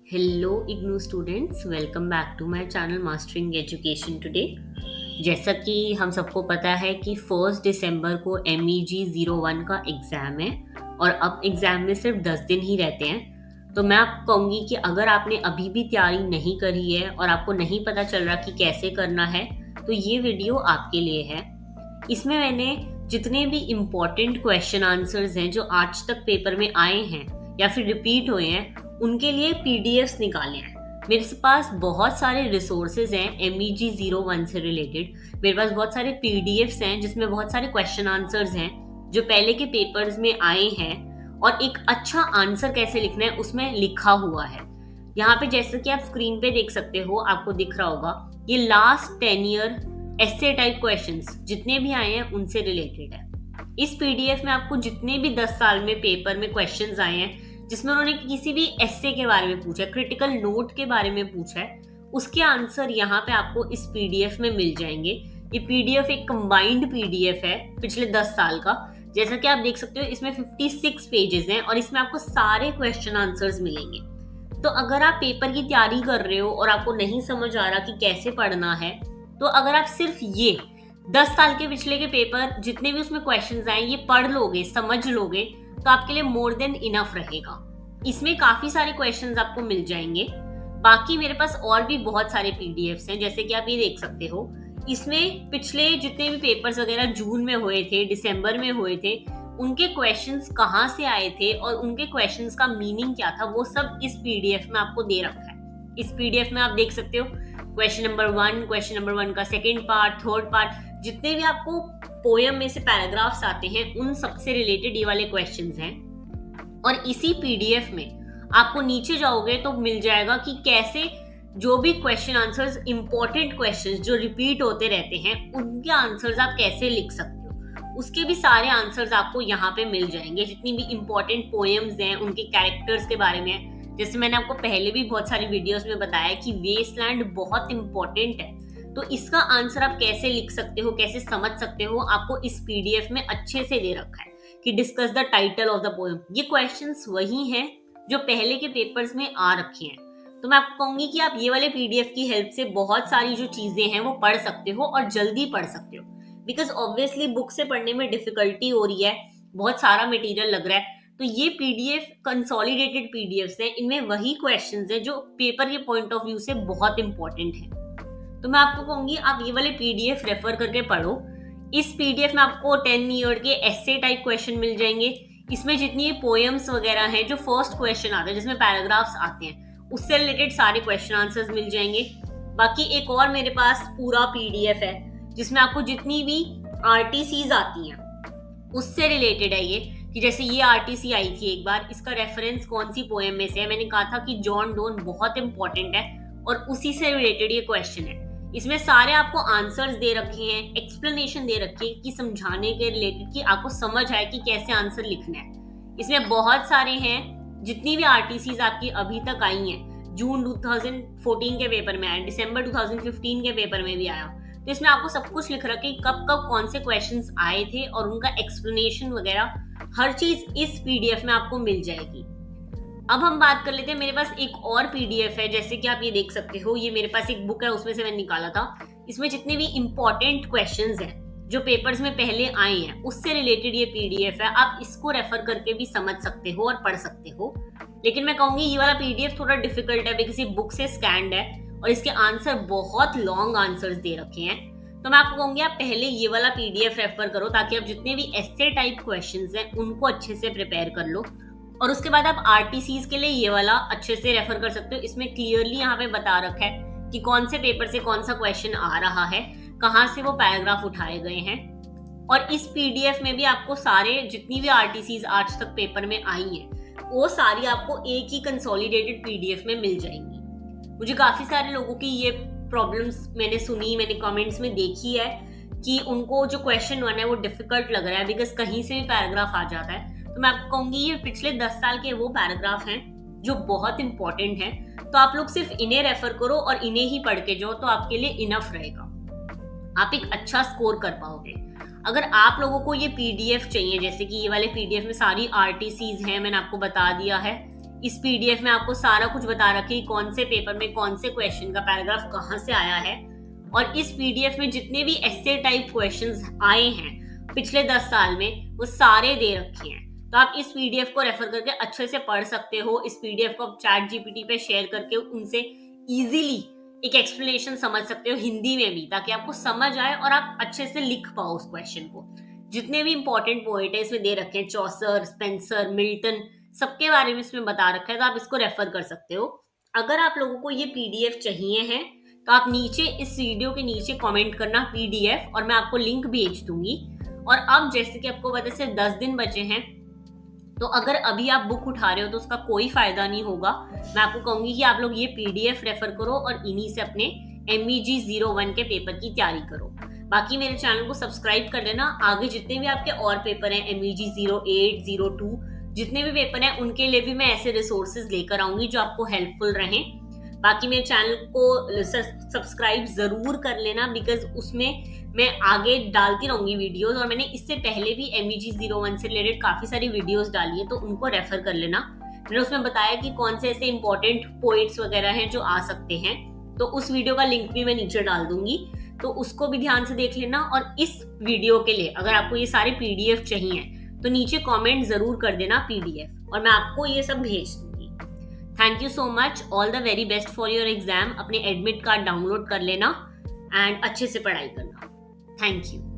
Hello IGNOU students, welcome back to my channel mastering education today. जैसा कि हम सबको पता है कि 1 दिसंबर को MEG 01 का एग्ज़ाम है और अब एग्ज़ाम में सिर्फ 10 दिन ही रहते हैं। तो मैं आपको कहूँगी कि अगर आपने अभी भी तैयारी नहीं करी है और आपको नहीं पता चल रहा कि कैसे करना है, तो ये वीडियो आपके लिए है। इसमें मैंने जितने भी इम्पॉर्टेंट क्वेश्चन आंसर्स हैं जो आज तक पेपर में आए हैं या फिर रिपीट हुए हैं, उनके लिए PDFs निकाले हैं। मेरे पास बहुत सारे रिसोर्सेज हैं MEG 01 से रिलेटेड। मेरे पास बहुत सारे PDFs हैं जिसमें बहुत सारे क्वेश्चन आंसर्स हैं जो पहले के पेपर्स में आए हैं और एक अच्छा आंसर कैसे लिखना है उसमें लिखा हुआ है। यहाँ पे जैसे कि आप स्क्रीन पे देख सकते हो, आपको दिख रहा होगा, ये लास्ट 10 ईयर ऐसे टाइप क्वेश्चंस जितने भी आए हैं उनसे रिलेटेड है। इस PDF में आपको जितने भी 10 साल में पेपर में क्वेश्चंस आए हैं जिसमें उन्होंने किसी भी एस्से के बारे में पूछा है, क्रिटिकल नोट के बारे में पूछा है, उसके आंसर यहाँ पे आपको इस PDF में मिल जाएंगे। ये PDF एक कंबाइंड PDF है पिछले 10 साल का। जैसा कि आप देख सकते हो, इसमें 56 पेजेस हैं और इसमें आपको सारे क्वेश्चन आंसर्स मिलेंगे। तो अगर आप पेपर की तैयारी कर रहे हो और आपको नहीं समझ आ रहा कि कैसे पढ़ना है, तो अगर आप सिर्फ ये 10 साल के पिछले के पेपर जितने भी उसमें क्वेश्चंस आए ये पढ़ लोगे, समझ लोगे, तो आपके लिए मोर देन इनफ रहेगा। इसमें काफी सारे क्वेश्चंस आपको मिल जाएंगे। बाकी मेरे पास और भी बहुत सारे PDFs हैं, जैसे कि आप ये देख सकते हो। इसमें पिछले जितने भी पेपर्स वगैरह जून में हुए थे, दिसंबर में हुए थे, उनके क्वेश्चंस कहाँ से आए थे और उनके क्वेश्चंस का मीनिंग क्या था, वो सब इस PDF में आपको दे रखा है। इस PDF में आप देख सकते हो क्वेश्चन नंबर 1 का सेकेंड पार्ट, थर्ड पार्ट, जितने भी आपको पोयम में से पैराग्राफ्स आते हैं उन सबसे रिलेटेड ये वाले क्वेश्चंस हैं। और इसी PDF में आपको नीचे जाओगे तो मिल जाएगा कि कैसे जो भी क्वेश्चन आंसर्स, इंपॉर्टेंट क्वेश्चंस जो रिपीट होते रहते हैं, उनके आंसर्स आप कैसे लिख सकते हो, उसके भी सारे आंसर्स आपको यहाँ पे मिल जाएंगे। जितनी भी इंपॉर्टेंट पोएम्स हैं उनके कैरेक्टर्स के बारे में, जैसे मैंने आपको पहले भी बहुत सारी वीडियोस में बताया कि वेस्टलैंड बहुत इंपॉर्टेंट है, तो इसका आंसर आप कैसे लिख सकते हो, कैसे समझ सकते हो, आपको इस PDF में अच्छे से दे रखा है कि discuss the title of the poem. ये क्वेश्चंस वही हैं जो पहले के पेपर्स में आ रखे हैं। तो मैं आपको कहूंगी कि आप ये वाले PDF की हेल्प से बहुत सारी जो चीजें हैं वो पढ़ सकते हो और जल्दी पढ़ सकते हो। बिकॉज ऑब्वियसली बुक से पढ़ने में डिफिकल्टी हो रही है, बहुत सारा मटेरियल लग रहा है। तो ये PDF कंसोलिडेटेड PDFs हैं, इनमें वही क्वेश्चंस हैं जो पेपर के पॉइंट ऑफ व्यू से बहुत इंपॉर्टेंट है। तो मैं आपको कहूंगी आप ये वाले PDF रेफर करके पढ़ो। इस PDF में आपको 10 ईयर के एस्से टाइप क्वेश्चन मिल जाएंगे। इसमें जितनी पोएम्स वगैरह हैं, जो फर्स्ट क्वेश्चन आता है जिसमें पैराग्राफ्स आते हैं, उससे रिलेटेड सारे क्वेश्चन आंसर्स मिल जाएंगे। बाकी एक और मेरे पास पूरा PDF है जिसमें आपको जितनी भी RTCs आती हैं उससे रिलेटेड है ये, कि जैसे ये RTC आई थी एक बार, इसका रेफरेंस कौन सी पोएम में से है। मैंने कहा था कि जॉन डोन बहुत इंपॉर्टेंट है और उसी से रिलेटेड ये क्वेश्चन है। इसमें सारे आपको आंसर्स दे रखे हैं, एक्सप्लेनेशन दे रखी है कि समझाने के रिलेटेड, कि आपको समझ आए कि कैसे आंसर लिखना है। इसमें बहुत सारे हैं, जितनी भी RTCs आपकी अभी तक आई हैं, जून 2014 के पेपर में आया, दिसंबर 2015 के पेपर में भी आया, तो इसमें आपको सब कुछ लिख रखा है कि कब कब कौन से क्वेश्चंस आए थे और उनका एक्सप्लेनेशन वगैरह हर चीज इस PDF में आपको मिल जाएगी। अब हम बात कर लेते हैं, मेरे पास एक और PDF है, जैसे कि आप ये देख सकते हो, ये मेरे पास एक बुक है, उसमें से मैंने निकाला था। इसमें जितने भी इंपॉर्टेंट क्वेश्चंस हैं जो पेपर्स में पहले आए हैं उससे रिलेटेड ये PDF है। आप इसको रेफर करके भी समझ सकते हो और पढ़ सकते हो। लेकिन मैं कहूंगी ये वाला PDF थोड़ा डिफिकल्ट है, बिकॉज ये बुक से स्कैन्ड है और इसके आंसर बहुत लॉन्ग आंसर्स दे रखे हैं। तो मैं आपको कहूंगी आप पहले ये वाला PDF रेफर करो, ताकि आप जितने भी एस्से टाइप क्वेश्चंस हैं उनको अच्छे से प्रिपेयर कर लो। और उसके बाद आप RTCs के लिए ये वाला अच्छे से रेफर कर सकते हो। इसमें क्लियरली यहाँ पे बता रखा है कि कौन से पेपर से कौन सा क्वेश्चन आ रहा है, कहाँ से वो पैराग्राफ उठाए गए हैं। और इस PDF में भी आपको सारे जितनी भी RTCs आज तक पेपर में आई हैं वो सारी आपको एक ही कंसोलिडेटेड PDF में मिल जाएंगी। मुझे काफी सारे लोगों की ये प्रॉब्लम्स मैंने सुनी, मैंने कमेंट्स में देखी है कि उनको जो क्वेश्चन 1 है वो डिफिकल्ट लग रहा है बिकॉज कहीं से भी पैराग्राफ आ जाता है। तो मैं आपको कहूंगी ये पिछले 10 साल के वो पैराग्राफ हैं जो बहुत इंपॉर्टेंट हैं, तो आप लोग सिर्फ इन्हें रेफर करो और इन्हें ही पढ़ के जाओ, तो आपके लिए इनफ रहेगा, आप एक अच्छा स्कोर कर पाओगे। अगर आप लोगों को ये PDF चाहिए, जैसे कि ये वाले PDF में सारी RTCs हैं, मैंने आपको बता दिया है, इस पीडीएफ में आपको सारा कुछ बता रखे कौन से पेपर में कौन से क्वेश्चन का पैराग्राफ कहाँ से आया है, और इस पीडीएफ में जितने भी ऐसे टाइप क्वेश्चंस आए हैं पिछले 10 साल में वो सारे दे रखे हैं। तो आप इस पीडीएफ को रेफर करके अच्छे से पढ़ सकते हो। इस पीडीएफ को आप चैट जीपीटी पे शेयर करके उनसे इजीली एक एक्सप्लेनेशन समझ सकते हो हिंदी में भी, ताकि आपको समझ आए और आप अच्छे से लिख पाओ उस क्वेश्चन को। जितने भी इंपॉर्टेंट पोएट है इसमें दे रखे हैं, चौसर, स्पेंसर, मिल्टन, सबके बारे में इसमें बता रखा है, तो आप इसको रेफर कर सकते हो। अगर आप लोगों को ये पीडीएफ चाहिए है तो आप नीचे इस वीडियो के नीचे कमेंट करना पीडीएफ, और मैं आपको लिंक भेज दूंगी। और अब जैसे कि आपको पता है सिर्फ 10 दिन बचे हैं, तो अगर अभी आप बुक उठा रहे हो तो उसका कोई फायदा नहीं होगा। मैं आपको कहूंगी कि आप लोग ये पीडीएफ रेफर करो और इन्हीं से अपने MEG 01 के पेपर की तैयारी करो। बाकी मेरे चैनल को सब्सक्राइब कर लेना। आगे जितने भी आपके और पेपर हैं, MEG 08, 02, जितने भी पेपर हैं उनके लिए भी मैं ऐसे रिसोर्सेज लेकर आऊंगी जो आपको हेल्पफुल रहें। बाकी मेरे चैनल को सब्सक्राइब जरूर कर लेना, बिकॉज उसमें मैं आगे डालती रहूंगी वीडियोस, और मैंने इससे पहले भी MEG 01 से रिलेटेड काफी सारी वीडियोस डाली है, तो उनको रेफर कर लेना। मैंने उसमें बताया कि कौन से ऐसे इंपॉर्टेंट पोएट्स वगैरह हैं जो आ सकते हैं, तो उस वीडियो का लिंक भी मैं नीचे डाल दूंगी, तो उसको भी ध्यान से देख लेना। और इस वीडियो के लिए अगर आपको ये सारे पीडीएफ चाहिए तो नीचे कमेंट जरूर कर देना पीडीएफ, और मैं आपको ये सब भेज दूंगी। Thank you so much, all the very best for your exam. अपने एडमिट कार्ड डाउनलोड कर लेना एंड अच्छे से पढ़ाई करना। Thank you.